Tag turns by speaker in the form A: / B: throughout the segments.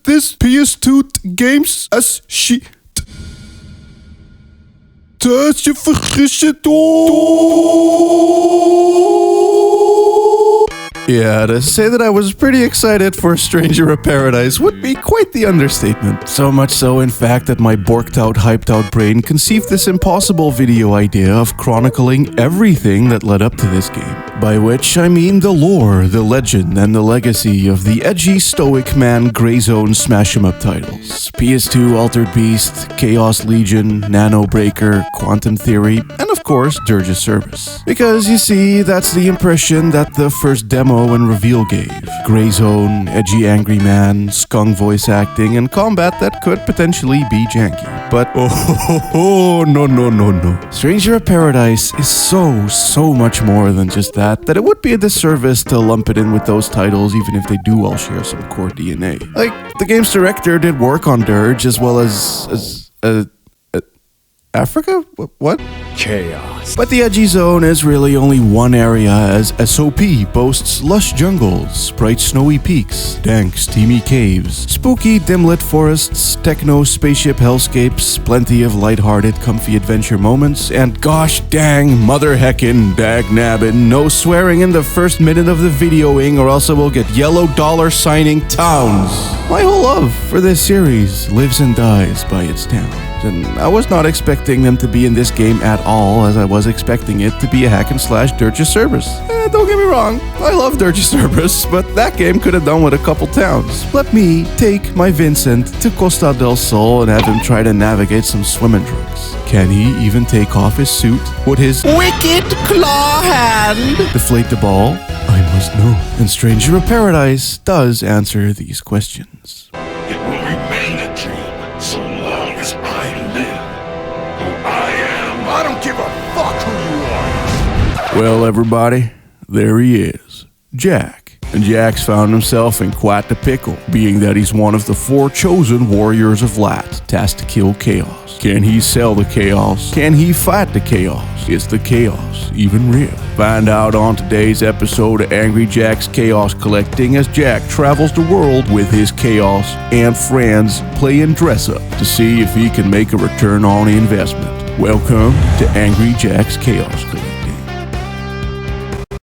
A: this PS2 games as she. Yeah, to say that I was pretty excited for Stranger of Paradise would be quite the understatement. So much so, in fact, that my borked out, hyped out brain conceived this impossible video idea of chronicling everything that led up to this game. By which I mean the lore, the legend, and the legacy of the edgy stoic man Grey Zone smash 'em up titles. PS2 Altered Beast, Chaos Legion, Nano Breaker, Quantum Theory, and of course Dirge's Service. Because you see, that's the impression that the first demo and reveal gave. Grey Zone, edgy angry man, skunk voice acting, and combat that could potentially be janky. But no. Stranger of Paradise is so much more than just that it would be a disservice to lump it in with those titles even if they do all share some core DNA. Like, the game's director did work on Dirge as well as Africa? What?
B: Chaos.
A: But the edgy zone is really only one area, as SOP boasts lush jungles, bright snowy peaks, dank steamy caves, spooky dim-lit forests, techno spaceship hellscapes, plenty of lighthearted comfy adventure moments, and gosh dang mother heckin' dag nabbin', no swearing in the first minute of the videoing or else I will get yellow dollar signing towns. My whole love for this series lives and dies by its towns. And I was not expecting them to be in this game at all, as I was expecting it to be a hack and slash Dirge's Service. Don't get me wrong, I love Dirge's Service, but that game could have done with a couple towns. Let me take my Vincent to Costa del Sol and have him try to navigate some swimming tricks. Can he even take off his suit with his wicked claw hand? Deflate the ball? I must know. And Stranger of Paradise does answer these questions.
C: It will remain a dream so long as I live. Who I am, I don't give a fuck who you are.
A: Well, everybody, there he is, Jack. And Jack's found himself in quite the pickle, being that he's one of the 4 chosen warriors of light, tasked to kill chaos. Can he sell the chaos? Can he fight the chaos? Is the chaos even real? Find out on today's episode of Angry Jack's Chaos Collecting as Jack travels the world with his chaos and friends playing dress up to see if he can make a return on investment. Welcome to Angry Jack's Chaos Collecting.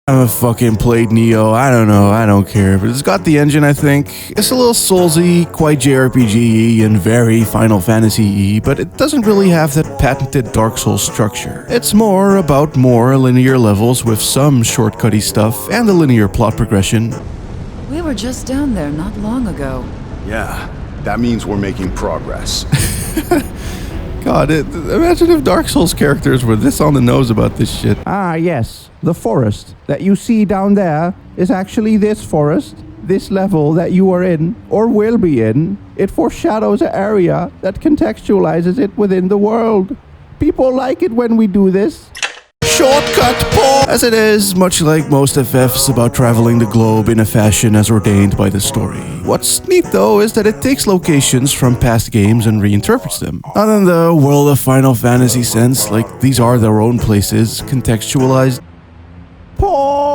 A: I haven't fucking played Neo, I don't know, I don't care, but it's got the engine, I think. It's a little Soulsy, quite JRPG-y, and very Final Fantasy-y, but it doesn't really have that patented Dark Souls structure. It's more about more linear levels with some shortcutty stuff and a linear plot progression.
D: We were just down there not long ago.
B: Yeah, that means we're making progress.
A: God, imagine if Dark Souls characters were this on the nose about this shit.
E: Ah, yes. The forest that you see down there is actually this forest, this level that you are in, or will be in. It foreshadows an area that contextualizes it within the world. People like it when we do this.
A: Shortcut Paul! As it is, much like most FFs about traveling the globe in a fashion as ordained by the story. What's neat though is that it takes locations from past games and reinterprets them. Not in the world of Final Fantasy sense, like these are their own places, contextualized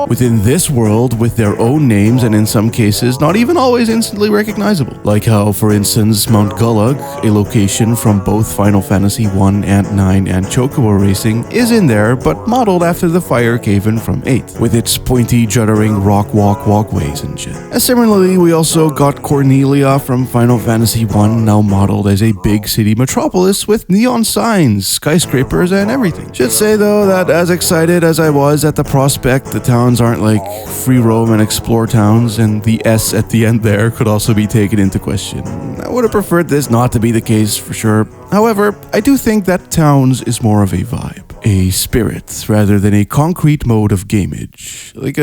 A: within this world with their own names and in some cases not even always instantly recognizable. Like how, for instance, Mount Gulag, a location from both Final Fantasy 1 and 9 and Chocobo Racing, is in there but modeled after the fire cave-in from 8, with its pointy juddering rock walkways and shit. And similarly, we also got Cornelia from Final Fantasy 1, now modeled as a big city metropolis with neon signs, skyscrapers, and everything. Should say though that as excited as I was at the prospect, the towns aren't like free roam and explore towns, and the S at the end there could also be taken into question. I would have preferred this not to be the case for sure. However, I do think that towns is more of a vibe, a spirit, rather than a concrete mode of gameage. Like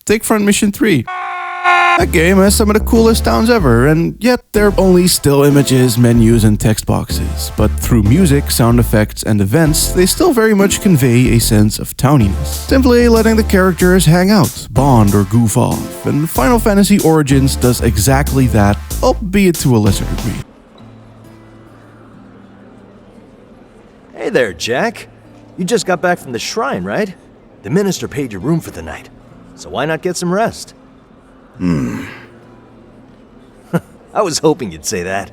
A: take Front Mission 3. That game has some of the coolest towns ever, and yet they're only still images, menus, and text boxes. But through music, sound effects, and events, they still very much convey a sense of towniness. Simply letting the characters hang out, bond, or goof off. And Final Fantasy Origins does exactly that, albeit to a lesser degree.
F: Hey there, Jack. You just got back from the shrine, right? The minister paid your room for the night, so why not get some rest? I was hoping you'd say that.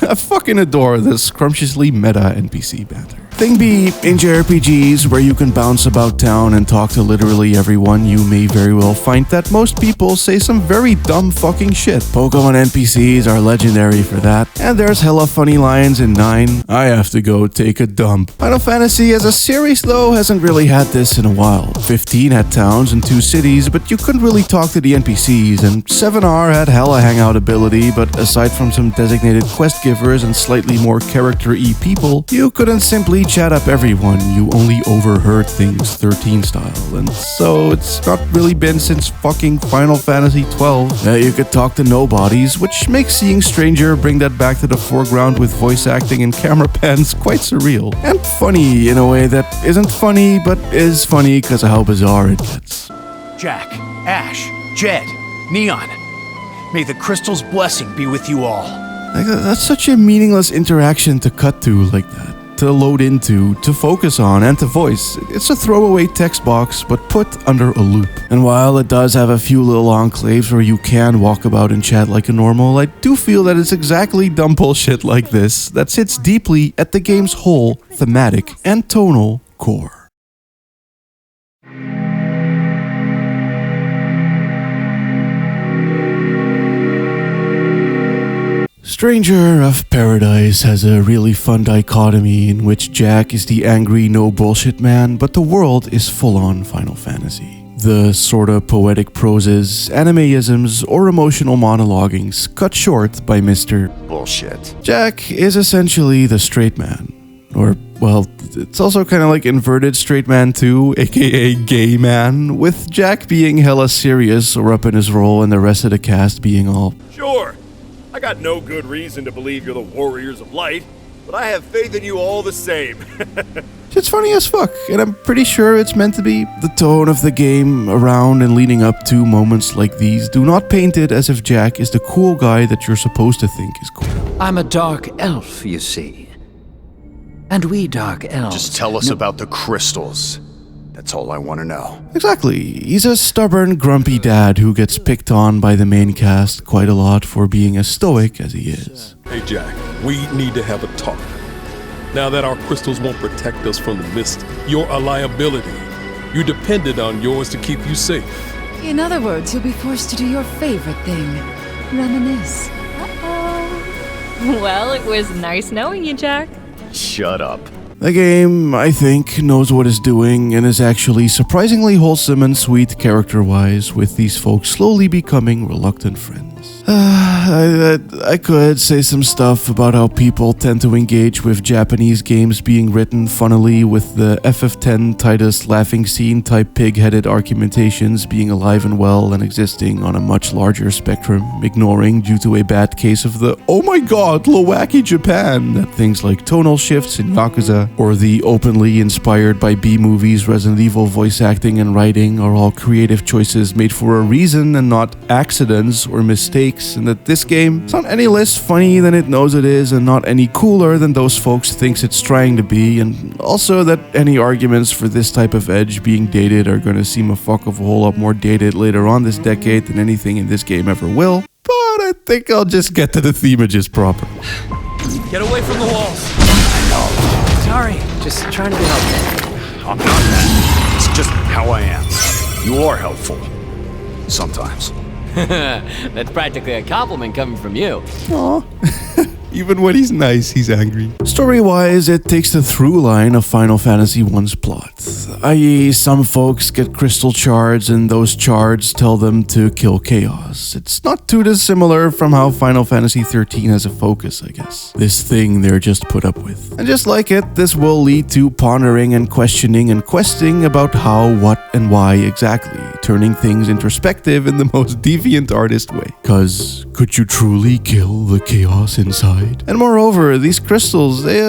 A: I fucking adore this scrumptiously meta NPC banter. Thing B, in JRPGs where you can bounce about town and talk to literally everyone, you may very well find that most people say some very dumb fucking shit. Pokemon NPCs are legendary for that, and there's hella funny lines in 9. I have to go take a dump. Final Fantasy as a series though hasn't really had this in a while. 15 had towns and 2 cities, but you couldn't really talk to the NPCs, and 7R had hella hangout ability, but aside from some designated quest givers and slightly more character-y people, you couldn't simply chat up everyone, you only overheard things 13 style, and so it's not really been since fucking Final Fantasy 12 that you could talk to nobodies, which makes seeing Stranger bring that back to the foreground with voice acting and camera pans quite surreal, and funny in a way that isn't funny but is funny because of how bizarre it gets.
G: Jack, Ash, Jed, Neon, may the crystal's blessing be with you all.
A: Like, that's such a meaningless interaction to cut to like that. To load into, to focus on, and to voice. It's a throwaway text box, but put under a loop. And while it does have a few little enclaves where you can walk about and chat like a normal, I do feel that it's exactly dumb bullshit like this that sits deeply at the game's whole thematic and tonal core. Stranger of Paradise has a really fun dichotomy in which Jack is the angry no-bullshit man, but the world is full-on Final Fantasy. The sorta poetic proses, animeisms, or emotional monologuings cut short by Mr.
B: Bullshit.
A: Jack is essentially the straight man. Or, well, it's also kind of like inverted straight man too, aka gay man, with Jack being hella serious or up in his role and the rest of the cast being all...
H: Sure. I got no good reason to believe you're the warriors of light, but I have faith in you all the same.
A: It's funny as fuck, and I'm pretty sure it's meant to be. The tone of the game around and leading up to moments like these do not paint it as if Jack is the cool guy that you're supposed to think is cool.
G: I'm a dark elf, you see. And we dark elves...
B: Just tell us about the crystals. That's all I want to know.
A: Exactly. He's a stubborn, grumpy dad who gets picked on by the main cast quite a lot for being as stoic as he is.
I: Hey Jack, we need to have a talk. Now that our crystals won't protect us from the mist, you're a liability. You depended on yours to keep you safe.
D: In other words, you'll be forced to do your favorite thing. Reminisce.
J: Uh-oh. Well, it was nice knowing you, Jack.
B: Shut up.
A: The game, I think, knows what it's doing and is actually surprisingly wholesome and sweet character-wise, with these folks slowly becoming reluctant friends. I could say some stuff about how people tend to engage with Japanese games being written funnily, with the FF10 Titus laughing scene type pig-headed argumentations being alive and well and existing on a much larger spectrum, ignoring due to a bad case of the oh my god, Lowaki Japan, that things like tonal shifts in Yakuza, or the openly inspired by B-movies Resident Evil voice acting and writing are all creative choices made for a reason and not accidents or mistakes, and that this game is not any less funny than it knows it is and not any cooler than those folks thinks it's trying to be, and also that any arguments for this type of edge being dated are going to seem a fuck of a whole lot more dated later on this decade than anything in this game ever will. But I think I'll just get to the themages proper.
G: Get away from the walls. Sorry, just trying to be helpful.
B: I'm not that. It's just how I am. You are helpful. Sometimes.
K: That's practically a compliment coming from you.
A: Aww. Even when he's nice, he's angry. Story-wise, it takes the through line of Final Fantasy I's plot, i.e. some folks get crystal shards and those shards tell them to kill chaos. It's not too dissimilar from how Final Fantasy XIII has a focus, I guess. This thing they're just put up with. And just like it, this will lead to pondering and questioning and questing about how, what, and why exactly, turning things introspective in the most deviant artist way. 'Cause could you truly kill the chaos inside? light. And moreover, these crystals, they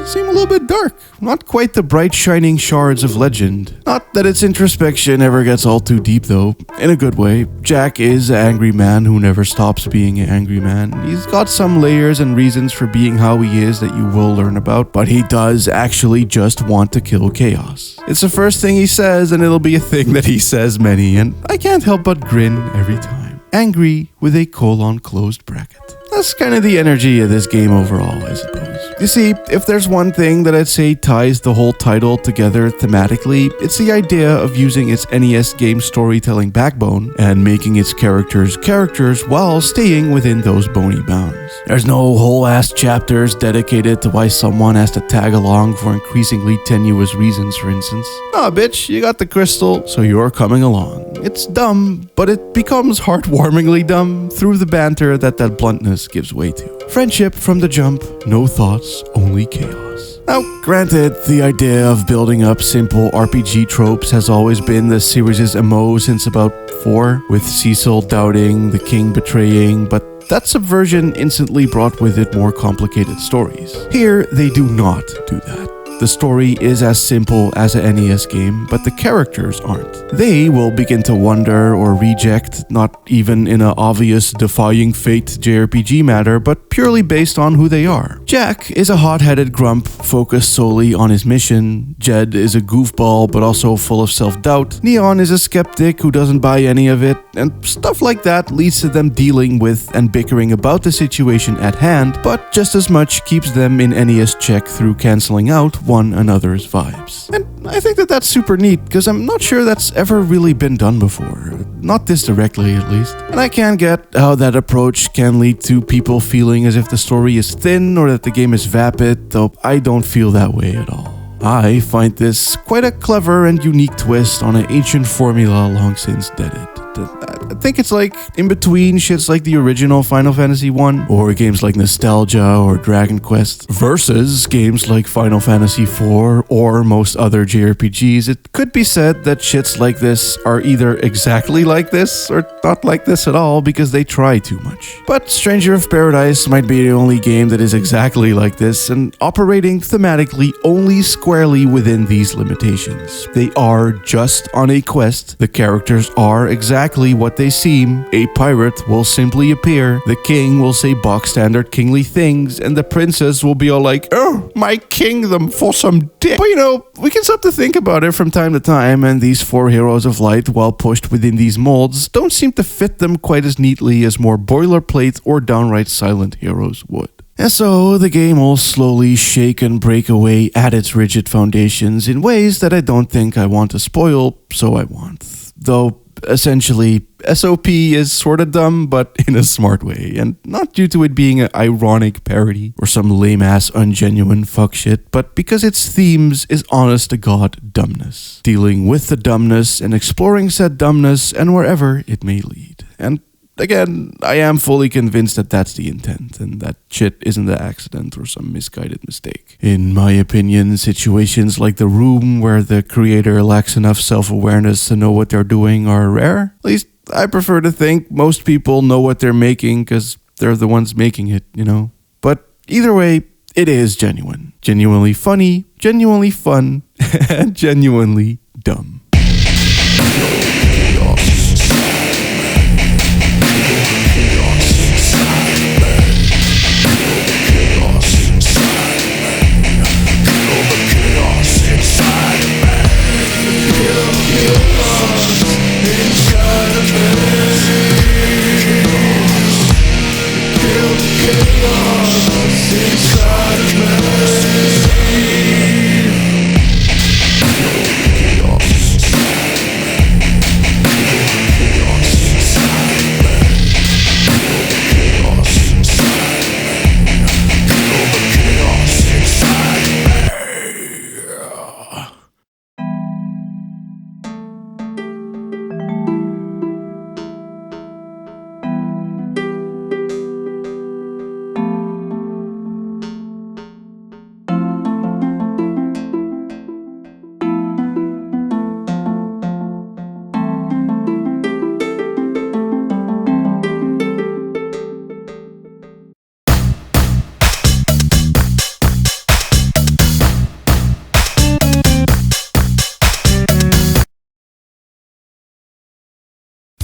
A: seem a little bit dark. Not quite the bright shining shards of legend. Not that its introspection ever gets all too deep though, in a good way. Jack is an angry man who never stops being an angry man. He's got some layers and reasons for being how he is that you will learn about, but he does actually just want to kill chaos. It's the first thing he says, and it'll be a thing that he says many, and I can't help but grin every time. Angry with a colon closed bracket. That's kind of the energy of this game overall, I suppose. You see, if there's one thing that I'd say ties the whole title together thematically, it's the idea of using its NES game storytelling backbone and making its characters while staying within those bony bounds. There's no whole-ass chapters dedicated to why someone has to tag along for increasingly tenuous reasons, for instance. Nah, bitch, you got the crystal, so you're coming along. It's dumb, but it becomes heartwarmingly dumb through the banter that bluntness gives way to. Friendship from the jump, no thoughts, only chaos. Now, granted, the idea of building up simple RPG tropes has always been the series' MO since about 4, with Cecil doubting, the king betraying, but that subversion instantly brought with it more complicated stories. Here, they do not do that. The story is as simple as an NES game, but the characters aren't. They will begin to wonder or reject, not even in an obvious defying fate JRPG matter, but purely based on who they are. Jack is a hot-headed grump focused solely on his mission. Jed is a goofball but also full of self-doubt. Neon is a skeptic who doesn't buy any of it, and stuff like that leads to them dealing with and bickering about the situation at hand, but just as much keeps them in NES check through cancelling out one another's vibes. And I think that that's super neat, because I'm not sure that's ever really been done before. Not this directly, at least. And I can get how that approach can lead to people feeling as if the story is thin or that the game is vapid, though I don't feel that way at all. I find this quite a clever and unique twist on an ancient formula long since deaded. I think it's like in between shits like the original Final Fantasy 1 or games like Nostalgia or Dragon Quest versus games like Final Fantasy 4 or most other JRPGs. It could be said that shits like this are either exactly like this or not like this at all because they try too much. But Stranger of Paradise might be the only game that is exactly like this and operating thematically only squarely within these limitations. They are just on a quest. The characters are exactly what they seem. A pirate will simply appear, the king will say box standard kingly things, and the princess will be all like, "Oh, my kingdom for some dick." But you know, we can stop to think about it from time to time, and these four heroes of light, while pushed within these molds, don't seem to fit them quite as neatly as more boilerplate or downright silent heroes would. And so, the game will slowly shake and break away at its rigid foundations in ways that I don't think I want to spoil, so I won't. Though, essentially, SOP is sorta dumb, but in a smart way, and not due to it being an ironic parody or some lame-ass ungenuine fuck shit, but because its themes is honest-to-God dumbness. Dealing with the dumbness and exploring said dumbness and wherever it may lead. And again, I am fully convinced that that's the intent, and that shit isn't an accident or some misguided mistake. In my opinion, situations like The Room, where the creator lacks enough self-awareness to know what they're doing, are rare. At least, I prefer to think most people know what they're making, because they're the ones making it, you know? But either way, it is genuine. Genuinely funny, genuinely fun, and genuinely dumb.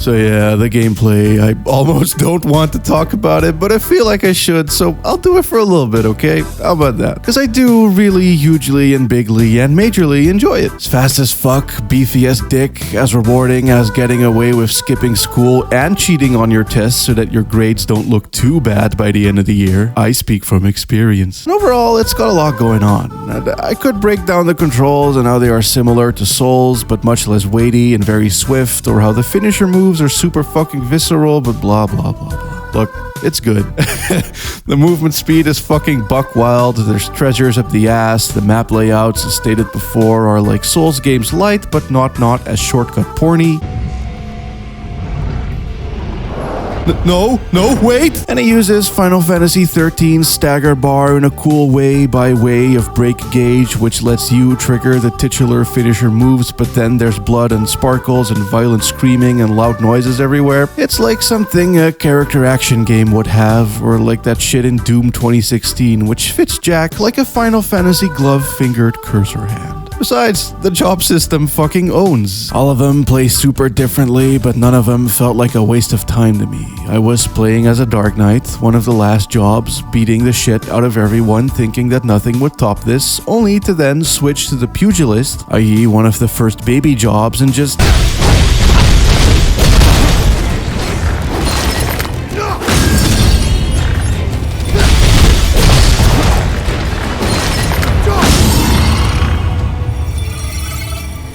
A: So yeah, the gameplay, I almost don't want to talk about it, but I feel like I should, so I'll do it for a little bit, okay? How about that? Because I do really hugely and bigly and majorly enjoy it. It's fast as fuck, beefy as dick, as rewarding as getting away with skipping school and cheating on your tests so that your grades don't look too bad by the end of the year. I speak from experience. And overall, it's got a lot going on. And I could break down the controls and how they are similar to Souls, but much less weighty and very swift, or how the finisher moves are super fucking visceral, but blah blah blah blah. Look, it's good. The movement speed is fucking buck wild, there's treasures up the ass, the map layouts, as stated before, are like Souls games light, but not as shortcut porny. No, wait! And it uses Final Fantasy XIII's stagger bar in a cool way by way of break gauge, which lets you trigger the titular finisher moves, but then there's blood and sparkles and violent screaming and loud noises everywhere. It's like something a character action game would have, or like that shit in Doom 2016, which fits Jack like a Final Fantasy glove-fingered cursor hand. Besides, the job system fucking owns. All of them play super differently, but none of them felt like a waste of time to me. I was playing as a Dark Knight, one of the last jobs, beating the shit out of everyone, thinking that nothing would top this, only to then switch to the Pugilist, i.e. one of the first baby jobs, and just...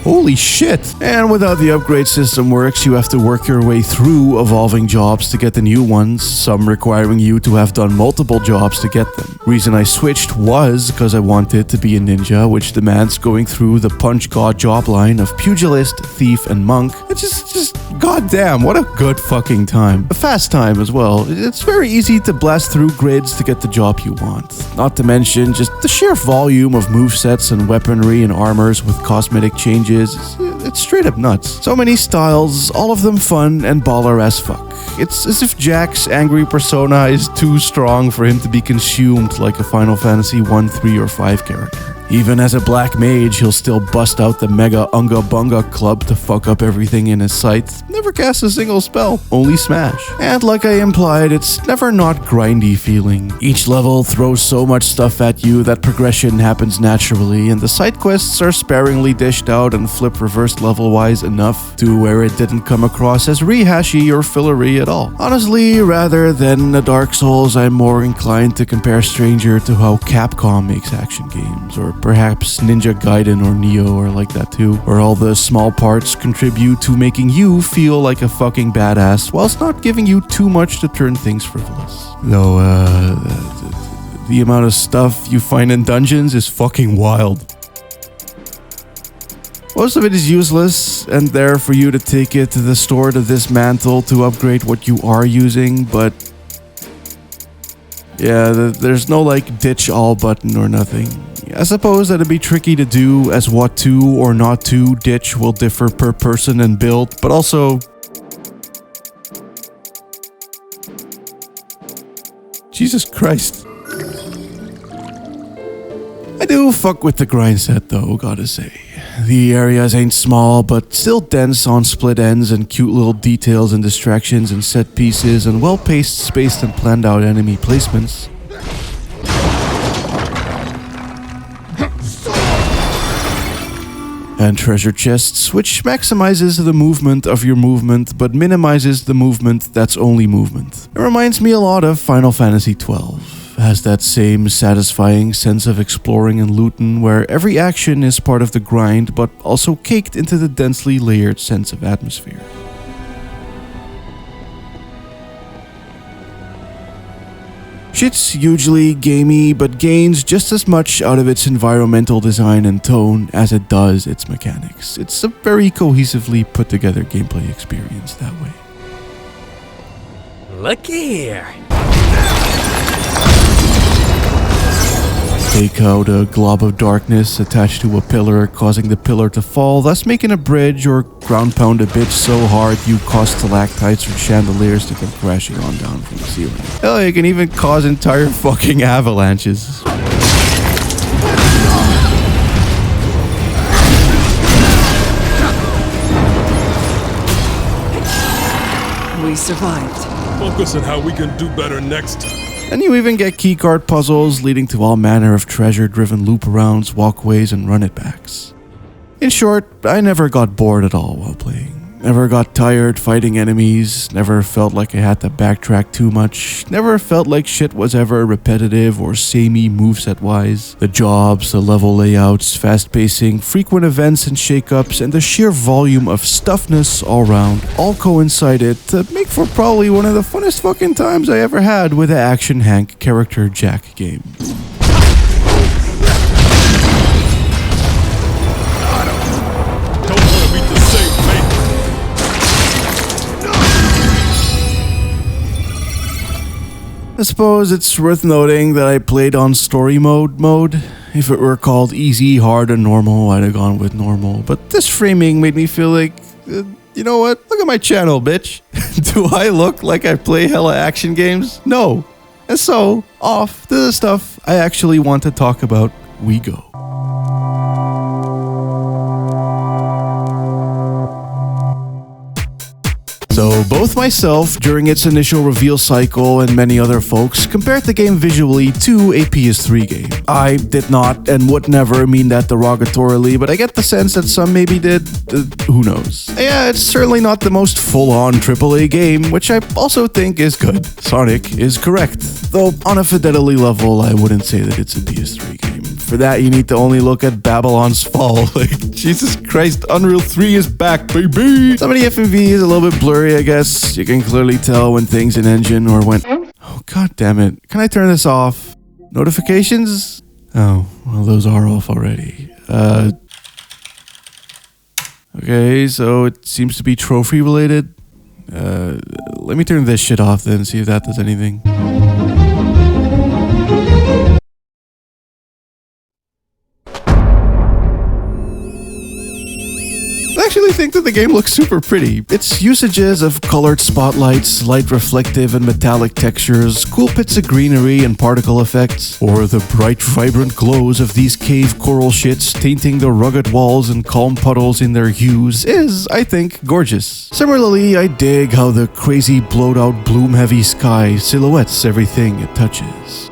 A: Holy shit! And without the upgrade system works, you have to work your way through evolving jobs to get the new ones, some requiring you to have done multiple jobs to get them. Reason I switched was because I wanted to be a ninja, which demands going through the Punch God job line of Pugilist, Thief, and Monk. It's just goddamn, what a good fucking time. A fast time as well. It's very easy to blast through grids to get the job you want. Not to mention just the sheer volume of movesets and weaponry and armors with cosmetic changes. It's straight up nuts. So many styles, all of them fun and baller as fuck. It's as if Jack's angry persona is too strong for him to be consumed like a Final Fantasy 1, 3, or 5 character. Even as a black mage, he'll still bust out the Mega Unga Bunga club to fuck up everything in his sight. Never cast a single spell, only smash. And like I implied, it's never not grindy feeling. Each level throws so much stuff at you that progression happens naturally, and the side quests are sparingly dished out and flip reversed level-wise enough to where it didn't come across as rehashy or fillery at all. Honestly, rather than the Dark Souls, I'm more inclined to compare Stranger to how Capcom makes action games, or perhaps Ninja Gaiden or Neo are like that too, where all the small parts contribute to making you feel like a fucking badass whilst not giving you too much to turn things frivolous. Though, the amount of stuff you find in dungeons is fucking wild. Most of it is useless and there for you to take it to the store to dismantle to upgrade what you are using, but yeah, there's no like ditch all button or nothing. I suppose that'd be tricky to do, as what to or not to ditch will differ per person and build, but also... Jesus Christ. I do fuck with the grind set though, gotta say. The areas ain't small, but still dense on split ends and cute little details and distractions and set pieces and well-paced, spaced and planned out enemy placements. And treasure chests, which maximizes the movement of your movement, but minimizes the movement that's only movement. It reminds me a lot of Final Fantasy XII. Has that same satisfying sense of exploring and looting where every action is part of the grind, but also caked into the densely layered sense of atmosphere. Shit's hugely gamey, but gains just as much out of its environmental design and tone as it does its mechanics. It's a very cohesively put together gameplay experience that way.
K: Looky here.
A: Take out a glob of darkness attached to a pillar, causing the pillar to fall, thus making a bridge, or ground pound a bitch so hard you cause stalactites or chandeliers to come crashing on down from the ceiling. Hell, you can even cause entire fucking avalanches.
L: we survived.
I: Focus on how we can do better next time.
A: And you even get keycard puzzles leading to all manner of treasure-driven loop-arounds, walkways, and run-it-backs. In short, I never got bored at all while playing. Never got tired fighting enemies, never felt like I had to backtrack too much, never felt like shit was ever repetitive or samey moveset-wise. The jobs, the level layouts, fast pacing, frequent events and shakeups, and the sheer volume of stuffness all around all coincided to make for probably one of the funnest fucking times I ever had with the Action Hank character Jack game. I suppose it's worth noting that I played on story mode. If it were called easy, hard, and normal, I'd have gone with normal. But this framing made me feel like, you know what? Look at my channel, bitch. Do I look like I play hella action games? No. And so, off to the stuff I actually want to talk about we go. So both myself, during its initial reveal cycle, and many other folks compared the game visually to a PS3 game. I did not and would never mean that derogatorily, but I get the sense that some maybe did. Who knows? Yeah, it's certainly not the most full-on AAA game, which I also think is good. Sonic is correct. Though on a fidelity level, I wouldn't say that it's a PS3 game. For that, you need to only look at Babylon's Fall. Like, Jesus Christ, Unreal 3 is back, baby! Some of the FMV is a little bit blurry, I guess. You can clearly tell when things in engine or when... Oh, god damn it. Can I turn this off? Notifications? Oh, well, those are off already. Okay, so it seems to be trophy related. Let me turn this shit off then, see if that does anything. I actually think that the game looks super pretty. Its usages of colored spotlights, light reflective and metallic textures, cool bits of greenery and particle effects, or the bright vibrant glows of these cave coral shits tainting the rugged walls and calm puddles in their hues is, I think, gorgeous. Similarly, I dig how the crazy blowed out bloom heavy sky silhouettes everything it touches.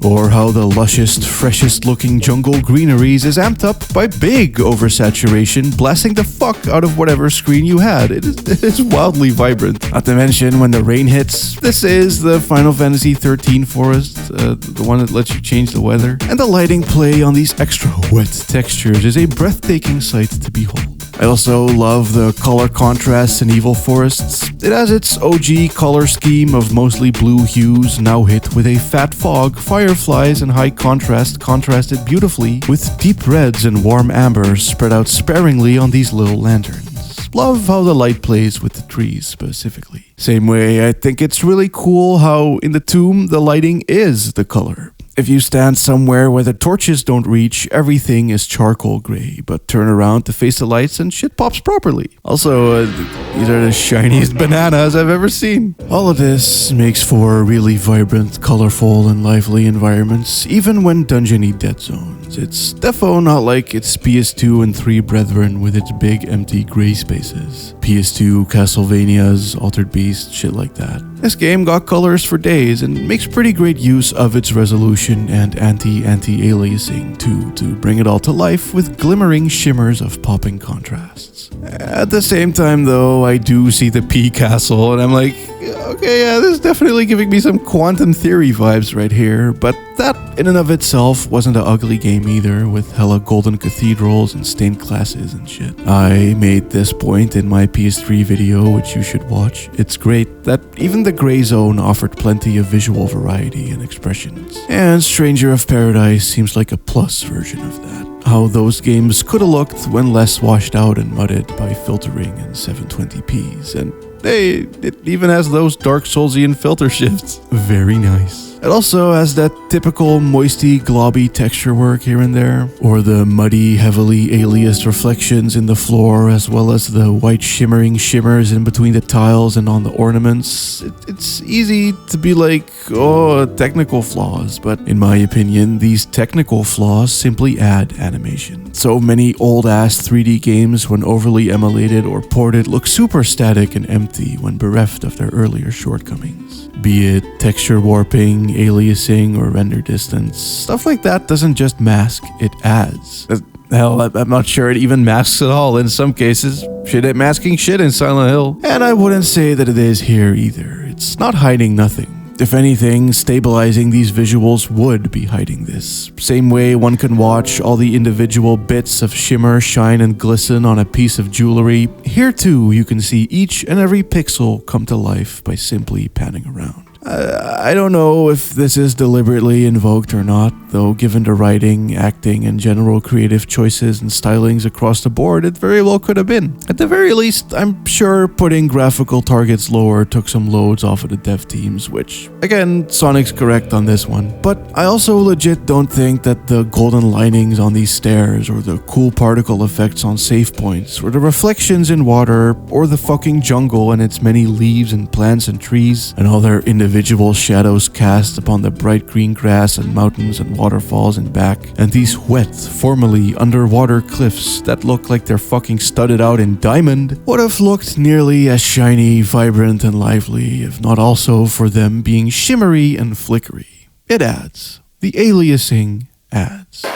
A: Or how the lushest, freshest looking jungle greeneries is amped up by big oversaturation, blasting the fuck out of whatever screen you had. It is wildly vibrant. Not to mention when the rain hits. This is the Final Fantasy XIII forest, the one that lets you change the weather. And the lighting play on these extra wet textures is a breathtaking sight to behold. I also love the color contrasts in Evil Forests. It has its OG color scheme of mostly blue hues, now hit with a fat fog, fireflies and high contrast contrasted beautifully with deep reds and warm ambers spread out sparingly on these little lanterns. Love how the light plays with the trees specifically. Same way, I think it's really cool how in the tomb the lighting is the color. If you stand somewhere where the torches don't reach, everything is charcoal gray, but turn around to face the lights and shit pops properly. Also, these are the shiniest bananas I've ever seen. All of this makes for really vibrant, colorful, and lively environments, even when dungeon-y dead zones. It's defo not like its PS2 and 3 brethren with its big empty gray spaces. PS2, Castlevanias, Altered Beast, shit like that. This game got colors for days and makes pretty great use of its resolution and anti-aliasing too, to bring it all to life with glimmering shimmers of popping contrasts. At the same time though, I do see the P Castle and I'm like, okay, yeah, this is definitely giving me some quantum theory vibes right here, but that in and of itself wasn't an ugly game either, with hella golden cathedrals and stained glasses and shit. I made this point in my PS3 video, which you should watch. It's great that even the gray zone offered plenty of visual variety and expressions. And Stranger of Paradise seems like a plus version of that. How those games could have looked when less washed out and mudded by filtering and 720p's, and hey, it even has those Dark Soulsian filter shifts. Very nice. It also has that typical moisty, globby texture work here and there, or the muddy, heavily aliased reflections in the floor, as well as the white shimmering shimmers in between the tiles and on the ornaments. It's easy to be like, oh, technical flaws, but in my opinion, these technical flaws simply add animation. So many old-ass 3D games, when overly emulated or ported, look super static and empty when bereft of their earlier shortcomings. Be it texture warping, aliasing, or render distance. Stuff like that doesn't just mask, it adds. Hell, I'm not sure it even masks at all in some cases. Shit ain't masking shit in Silent Hill. And I wouldn't say that it is here either. It's not hiding nothing. If anything, stabilizing these visuals would be hiding this. Same way one can watch all the individual bits of shimmer, shine, and glisten on a piece of jewelry, here too you can see each and every pixel come to life by simply panning around. I don't know if this is deliberately invoked or not, though given the writing, acting, and general creative choices and stylings across the board, it very well could have been. At the very least, I'm sure putting graphical targets lower took some loads off of the dev teams, which, again, Sonic's correct on this one. But I also legit don't think that the golden linings on these stairs, or the cool particle effects on save points, or the reflections in water, or the fucking jungle and its many leaves and plants and trees, and all their individual shadows cast upon the bright green grass and mountains and waterfalls and back, and these wet, formerly underwater cliffs that look like they're fucking studded out in diamond, would have looked nearly as shiny, vibrant, and lively, if not also for them being shimmery and flickery. It adds. The aliasing adds.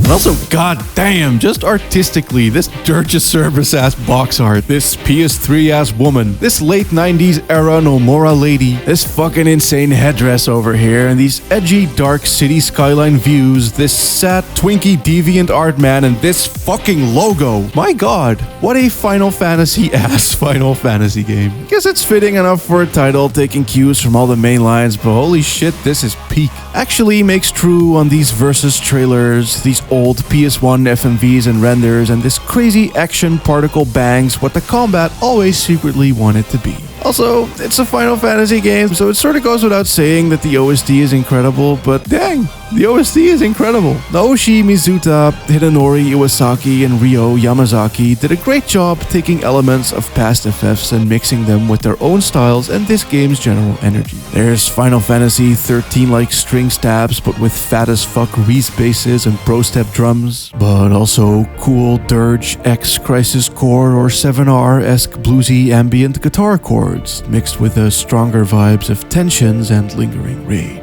A: And also, goddamn, just artistically, this Dirge-a-Service-ass box art, this PS3-ass woman, this late 90s era Nomura lady, this fucking insane headdress over here, and these edgy, dark city skyline views, this sad, twinky, deviant art man, and this fucking logo. My god, what a Final Fantasy-ass Final Fantasy game. Guess it's fitting enough for a title, taking cues from all the main lines, but holy shit, this is peak. Actually makes true on these Versus trailers, these old PS1 FMVs and renders, and this crazy action particle bangs what the combat always secretly wanted to be. Also, it's a Final Fantasy game, so it sort of goes without saying that the OST is incredible, but dang, the OST is incredible. Naoshi Mizuta, Hidenori Iwasaki, and Ryo Yamazaki did a great job taking elements of past FFs and mixing them with their own styles and this game's general energy. There's Final Fantasy 13-like string stabs, but with fat as fuck Reese basses and pro step drums, but also cool Dirge X Crisis Core or 7R-esque bluesy ambient guitar chords, mixed with the stronger vibes of tensions and lingering rage.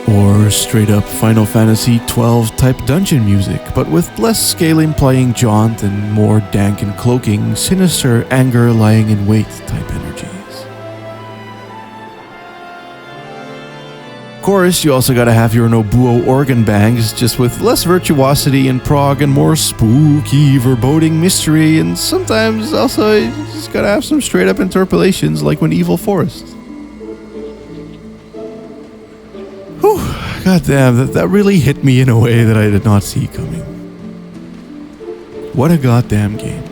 A: Or straight up Final Fantasy XII type dungeon music, but with less scale implying jaunt and more dank and cloaking, sinister anger lying in wait type energies. Of course, you also gotta have your Nobuo organ bangs, just with less virtuosity and prog and more spooky, foreboding mystery, and sometimes also you just gotta have some straight up interpolations like when Evil Forest. Whew, goddamn, that really hit me in a way that I did not see coming. What a goddamn game.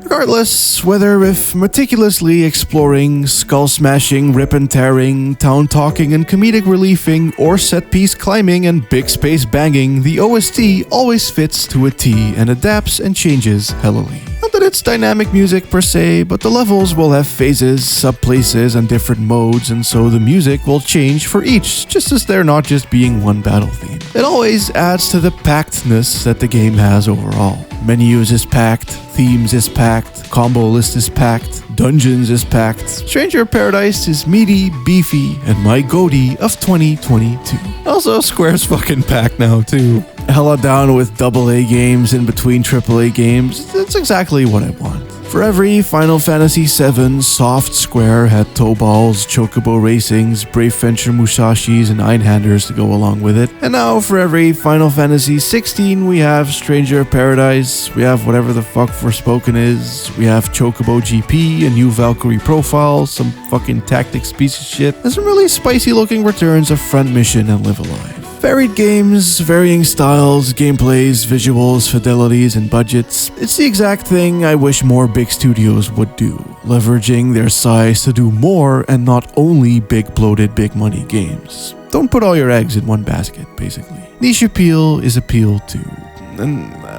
A: Regardless, whether if meticulously exploring, skull-smashing, rip-and-tearing, town-talking and comedic reliefing, or set-piece climbing and big space banging, the OST always fits to a T and adapts and changes hellily. Not that it's dynamic music per se, but the levels will have phases, sub-places, and different modes, and so the music will change for each, just as they're not just being one battle theme. It always adds to the packedness that the game has overall. Menus is packed, themes is packed, combo list is packed, dungeons is packed, Stranger Paradise is meaty, beefy, and my Goty of 2022. Also, Square's fucking packed now too. Hella down with AA games in between AAA games. That's exactly what I want. For every Final Fantasy VII, Soft Square had toe balls, chocobo racings, Brave Venture Musashis, and Einhanders to go along with it. And now for every Final Fantasy XVI, we have Stranger Paradise, we have whatever the fuck Forspoken is, we have Chocobo GP, a new Valkyrie profile, some fucking tactics piece of shit, and some really spicy looking returns of Front Mission and Live Alive. Varied games, varying styles, gameplays, visuals, fidelities, and budgets. It's the exact thing I wish more big studios would do, leveraging their size to do more and not only big bloated big money games. Don't put all your eggs in one basket, basically. Niche appeal is appeal too.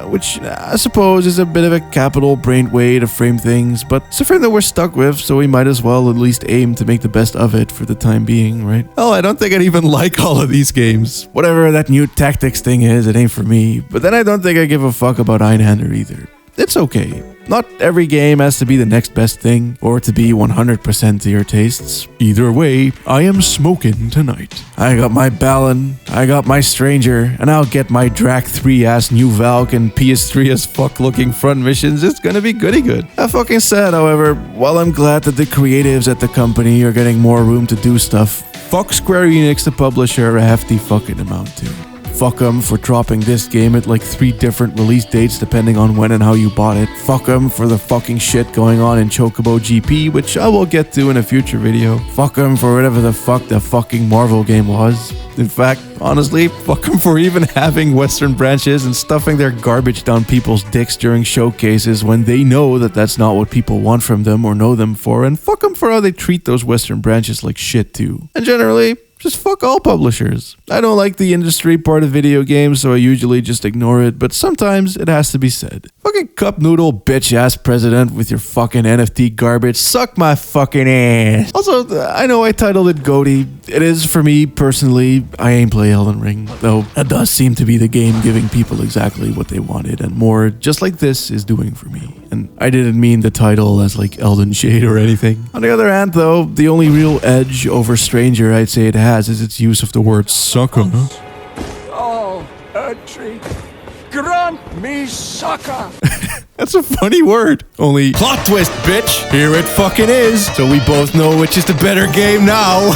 A: Which I suppose is a bit of a capital brain way to frame things, but it's a frame that we're stuck with, so we might as well at least aim to make the best of it for the time being, right? Oh, I don't think I'd even like all of these games. Whatever that new tactics thing is, it ain't for me. But then I don't think I give a fuck about Einhander either. It's okay. Not every game has to be the next best thing, or to be 100% to your tastes. Either way, I am smoking tonight. I got my Balan, I got my Stranger, and I'll get my Drac 3-ass new Valk and PS3 as fuck looking front missions. It's gonna be goody good. That fucking said, however, while I'm glad that the creatives at the company are getting more room to do stuff, fuck Square Enix, the publisher, a hefty fucking amount too. Fuck them for dropping this game at like 3 different release dates depending on when and how you bought it. Fuck them for the fucking shit going on in Chocobo GP, which I will get to in a future video. Fuck them for whatever the fuck the fucking Marvel game was. In fact, honestly, fuck them for even having Western branches and stuffing their garbage down people's dicks during showcases when they know that that's not what people want from them or know them for, and fuck them for how they treat those Western branches like shit too. And generally, just fuck all publishers. I don't like the industry part of video games, so I usually just ignore it, but sometimes it has to be said. Fucking cup noodle bitch ass president with your fucking NFT garbage. Suck my fucking ass. Also, I know I titled it Goty. It is for me personally. I ain't play Elden Ring, though it does seem to be the game giving people exactly what they wanted and more, just like this is doing for me. And I didn't mean the title as like Elden Shade or anything. On the other hand though, the only real edge over Stranger I'd say it has is its use of the word sucker.
C: Oh, entry. Grant me succor.
A: That's a funny word. Only plot twist, bitch. Here it fucking is. So we both know which is the better game now.